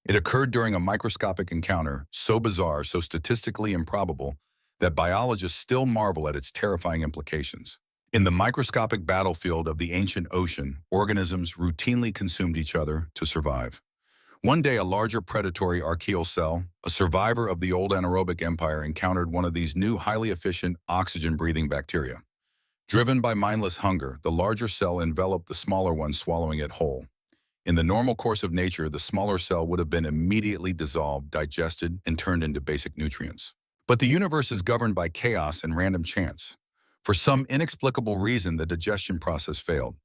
It occurred during a microscopic encounter, so bizarre, so statistically improbable, that biologists still marvel at its terrifying implications. In the microscopic battlefield of the ancient ocean, organisms routinely consumed each other to survive. One day, a larger predatory archaeal cell, a survivor of the old anaerobic empire, encountered one of these new, highly efficient, oxygen-breathing bacteria. Driven by mindless hunger, the larger cell enveloped the smaller one, swallowing it whole. In the normal course of nature, the smaller cell would have been immediately dissolved, digested, and turned into basic nutrients. But the universe is governed by chaos and random chance. For some inexplicable reason, the digestion process failed.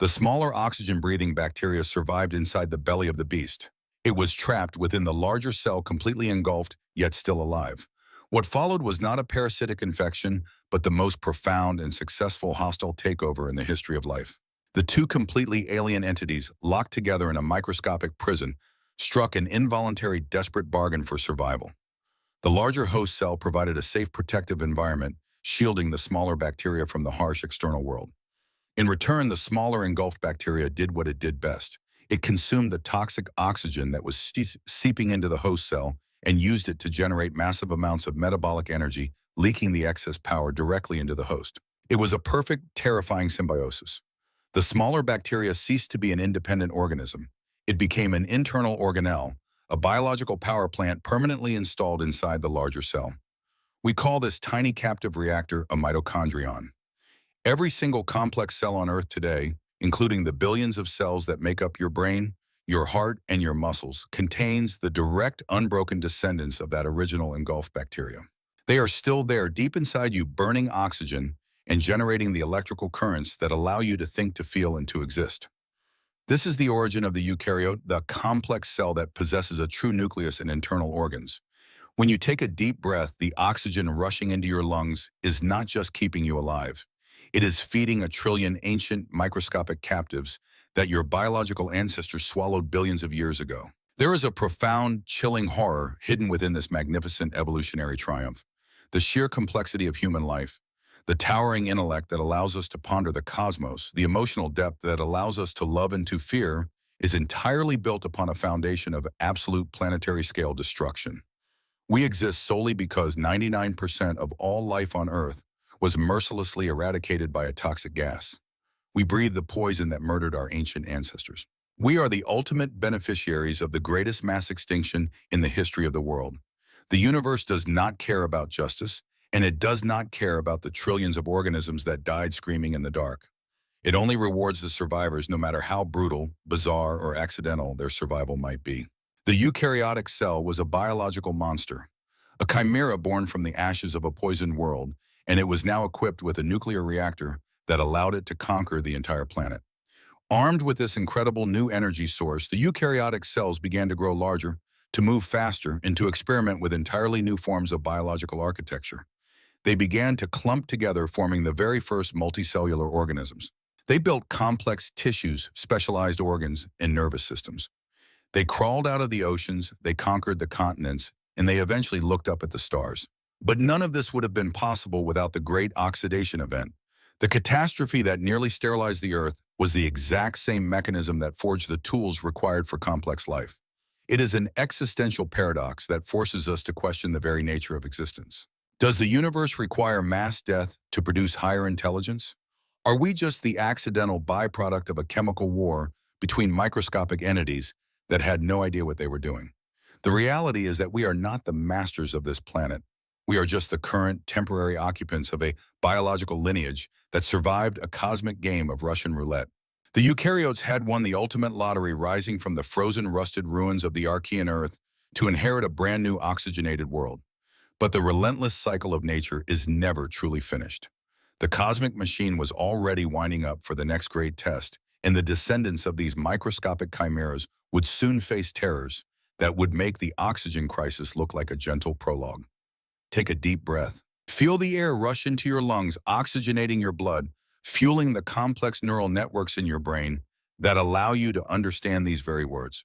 The smaller oxygen-breathing bacteria survived inside the belly of the beast. It was trapped within the larger cell, completely engulfed, yet still alive. What followed was not a parasitic infection, but the most profound and successful hostile takeover in the history of life. The two completely alien entities, locked together in a microscopic prison, struck an involuntary, desperate bargain for survival. The larger host cell provided a safe, protective environment, shielding the smaller bacteria from the harsh external world. In return, the smaller engulfed bacteria did what it did best. It consumed the toxic oxygen that was seeping into the host cell and used it to generate massive amounts of metabolic energy, leaking the excess power directly into the host. It was a perfect, terrifying symbiosis. The smaller bacteria ceased to be an independent organism. It became an internal organelle, a biological power plant permanently installed inside the larger cell. We call this tiny captive reactor a mitochondrion. Every single complex cell on Earth today, including the billions of cells that make up your brain, your heart, and your muscles, contains the direct, unbroken descendants of that original engulfed bacteria. They are still there, deep inside you, burning oxygen and generating the electrical currents that allow you to think, to feel, and to exist. This is the origin of the eukaryote, the complex cell that possesses a true nucleus and internal organs. When you take a deep breath, the oxygen rushing into your lungs is not just keeping you alive. It is feeding a trillion ancient microscopic captives that your biological ancestors swallowed billions of years ago. There is a profound, chilling horror hidden within this magnificent evolutionary triumph. The sheer complexity of human life, the towering intellect that allows us to ponder the cosmos, the emotional depth that allows us to love and to fear, is entirely built upon a foundation of absolute planetary-scale destruction. We exist solely because 99% of all life on Earth was mercilessly eradicated by a toxic gas. We breathe the poison that murdered our ancient ancestors. We are the ultimate beneficiaries of the greatest mass extinction in the history of the world. The universe does not care about justice, and it does not care about the trillions of organisms that died screaming in the dark. It only rewards the survivors, no matter how brutal, bizarre, or accidental their survival might be. The eukaryotic cell was a biological monster, a chimera born from the ashes of a poisoned world, and it was now equipped with a nuclear reactor that allowed it to conquer the entire planet. Armed with this incredible new energy source, the eukaryotic cells began to grow larger, to move faster, and to experiment with entirely new forms of biological architecture. They began to clump together, forming the very first multicellular organisms. They built complex tissues, specialized organs, and nervous systems. They crawled out of the oceans, they conquered the continents, and they eventually looked up at the stars. But none of this would have been possible without the Great Oxidation Event. The catastrophe that nearly sterilized the Earth was the exact same mechanism that forged the tools required for complex life. It is an existential paradox that forces us to question the very nature of existence. Does the universe require mass death to produce higher intelligence? Are we just the accidental byproduct of a chemical war between microscopic entities that had no idea what they were doing? The reality is that we are not the masters of this planet. We are just the current temporary occupants of a biological lineage that survived a cosmic game of Russian roulette. The eukaryotes had won the ultimate lottery, rising from the frozen, rusted ruins of the Archean Earth to inherit a brand new oxygenated world. But the relentless cycle of nature is never truly finished. The cosmic machine was already winding up for the next great test, and the descendants of these microscopic chimeras would soon face terrors that would make the oxygen crisis look like a gentle prologue. Take a deep breath. Feel the air rush into your lungs, oxygenating your blood, fueling the complex neural networks in your brain that allow you to understand these very words.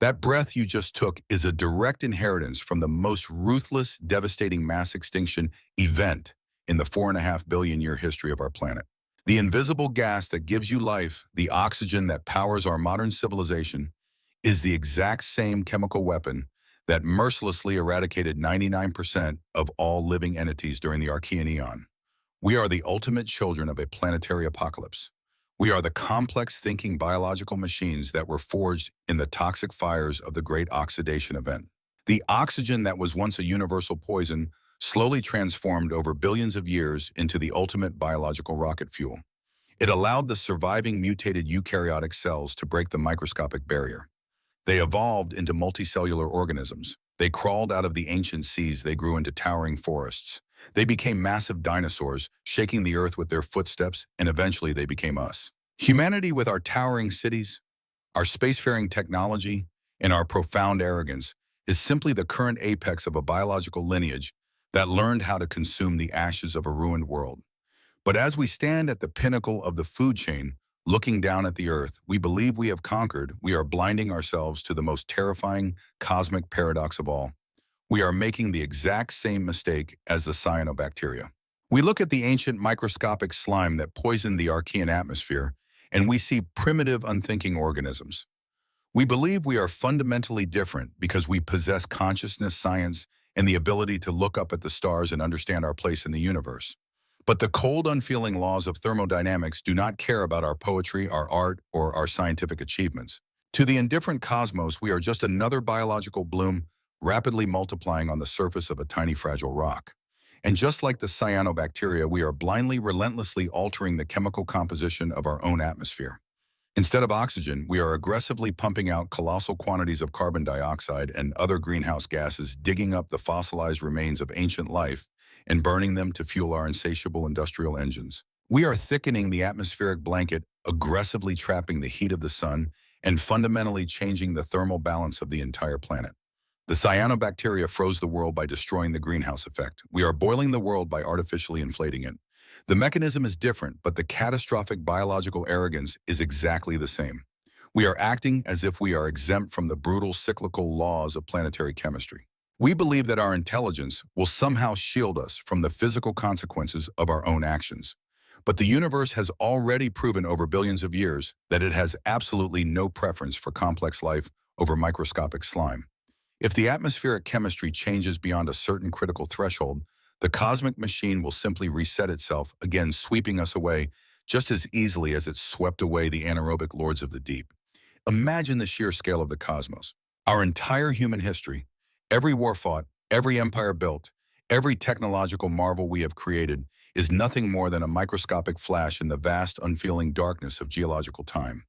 That breath you just took is a direct inheritance from the most ruthless, devastating mass extinction event in the 4.5 billion-year history of our planet. The invisible gas that gives you life, the oxygen that powers our modern civilization, is the exact same chemical weapon that mercilessly eradicated 99% of all living entities during the Archean Eon. We are the ultimate children of a planetary apocalypse. We are the complex thinking biological machines that were forged in the toxic fires of the Great Oxidation Event. The oxygen that was once a universal poison slowly transformed over billions of years into the ultimate biological rocket fuel. It allowed the surviving mutated eukaryotic cells to break the microscopic barrier. They evolved into multicellular organisms. They crawled out of the ancient seas. They grew into towering forests. They became massive dinosaurs, shaking the earth with their footsteps, and eventually they became us. Humanity, with our towering cities, our spacefaring technology, and our profound arrogance, is simply the current apex of a biological lineage that learned how to consume the ashes of a ruined world. But as we stand at the pinnacle of the food chain, looking down at the earth, we believe we have conquered. We are blinding ourselves to the most terrifying cosmic paradox of all. We are making the exact same mistake as the cyanobacteria. We look at the ancient microscopic slime that poisoned the Archean atmosphere, and we see primitive, unthinking organisms. We believe we are fundamentally different because we possess consciousness, science, and the ability to look up at the stars and understand our place in the universe. But the cold, unfeeling laws of thermodynamics do not care about our poetry, our art, or our scientific achievements. To the indifferent cosmos, we are just another biological bloom rapidly multiplying on the surface of a tiny, fragile rock. And just like the cyanobacteria, we are blindly, relentlessly altering the chemical composition of our own atmosphere. Instead of oxygen, we are aggressively pumping out colossal quantities of carbon dioxide and other greenhouse gases, digging up the fossilized remains of ancient life and burning them to fuel our insatiable industrial engines. We are thickening the atmospheric blanket, aggressively trapping the heat of the sun, and fundamentally changing the thermal balance of the entire planet. The cyanobacteria froze the world by destroying the greenhouse effect. We are boiling the world by artificially inflating it. The mechanism is different, but the catastrophic biological arrogance is exactly the same. We are acting as if we are exempt from the brutal cyclical laws of planetary chemistry. We believe that our intelligence will somehow shield us from the physical consequences of our own actions. But the universe has already proven over billions of years that it has absolutely no preference for complex life over microscopic slime. If the atmospheric chemistry changes beyond a certain critical threshold, the cosmic machine will simply reset itself, again sweeping us away just as easily as it swept away the anaerobic lords of the deep. Imagine the sheer scale of the cosmos. Our entire human history, every war fought, every empire built, every technological marvel we have created is nothing more than a microscopic flash in the vast, unfeeling darkness of geological time.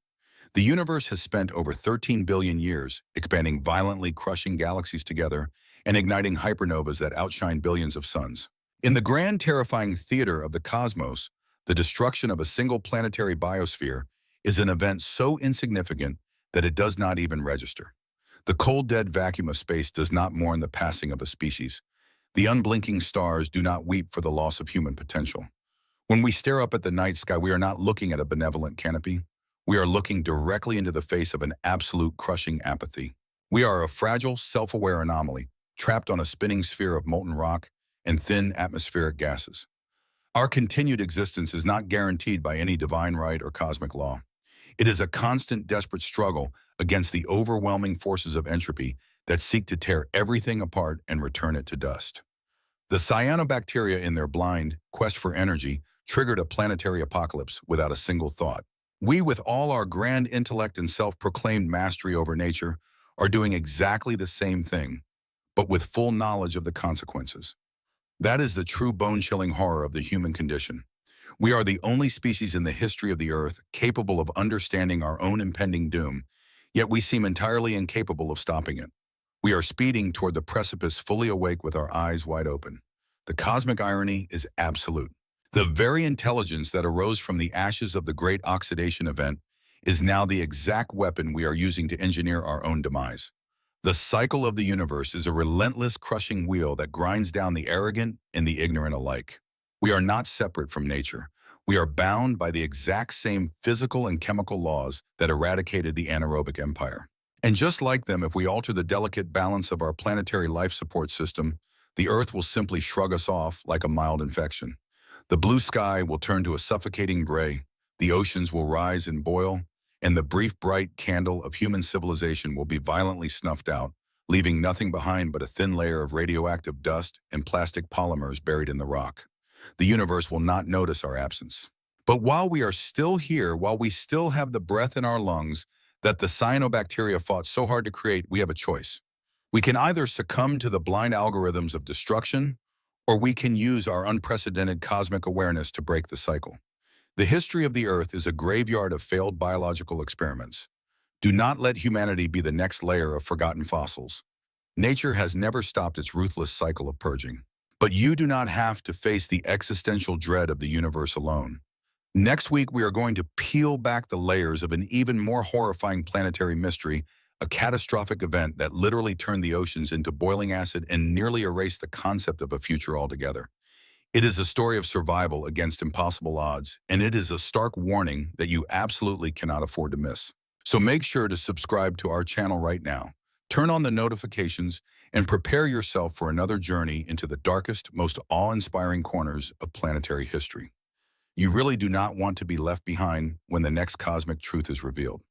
The universe has spent over 13 billion years expanding violently, crushing galaxies together and igniting hypernovas that outshine billions of suns. In the grand, terrifying theater of the cosmos, the destruction of a single planetary biosphere is an event so insignificant that it does not even register. The cold, dead vacuum of space does not mourn the passing of a species. The unblinking stars do not weep for the loss of human potential. When we stare up at the night sky, we are not looking at a benevolent canopy. We are looking directly into the face of an absolute crushing apathy. We are a fragile, self-aware anomaly, trapped on a spinning sphere of molten rock, and thin atmospheric gases. Our continued existence is not guaranteed by any divine right or cosmic law. It is a constant, desperate struggle against the overwhelming forces of entropy that seek to tear everything apart and return it to dust. The cyanobacteria, in their blind quest for energy, triggered a planetary apocalypse without a single thought. We, with all our grand intellect and self-proclaimed mastery over nature, are doing exactly the same thing, but with full knowledge of the consequences. That is the true bone-chilling horror of the human condition. We are the only species in the history of the Earth capable of understanding our own impending doom, yet we seem entirely incapable of stopping it. We are speeding toward the precipice fully awake with our eyes wide open. The cosmic irony is absolute. The very intelligence that arose from the ashes of the great oxidation event is now the exact weapon we are using to engineer our own demise. The cycle of the universe is a relentless crushing wheel that grinds down the arrogant and the ignorant alike. We are not separate from nature. We are bound by the exact same physical and chemical laws that eradicated the anaerobic empire. And just like them, if we alter the delicate balance of our planetary life support system, the Earth will simply shrug us off like a mild infection. The blue sky will turn to a suffocating gray, the oceans will rise and boil, and the brief bright candle of human civilization will be violently snuffed out, leaving nothing behind but a thin layer of radioactive dust and plastic polymers buried in the rock. The universe will not notice our absence. But while we are still here, while we still have the breath in our lungs that the cyanobacteria fought so hard to create, we have a choice. We can either succumb to the blind algorithms of destruction, or we can use our unprecedented cosmic awareness to break the cycle. The history of the Earth is a graveyard of failed biological experiments. Do not let humanity be the next layer of forgotten fossils. Nature has never stopped its ruthless cycle of purging. But you do not have to face the existential dread of the universe alone. Next week, we are going to peel back the layers of an even more horrifying planetary mystery, a catastrophic event that literally turned the oceans into boiling acid and nearly erased the concept of a future altogether. It is a story of survival against impossible odds, and it is a stark warning that you absolutely cannot afford to miss. So make sure to subscribe to our channel right now. Turn on the notifications and prepare yourself for another journey into the darkest, most awe-inspiring corners of planetary history. You really do not want to be left behind when the next cosmic truth is revealed.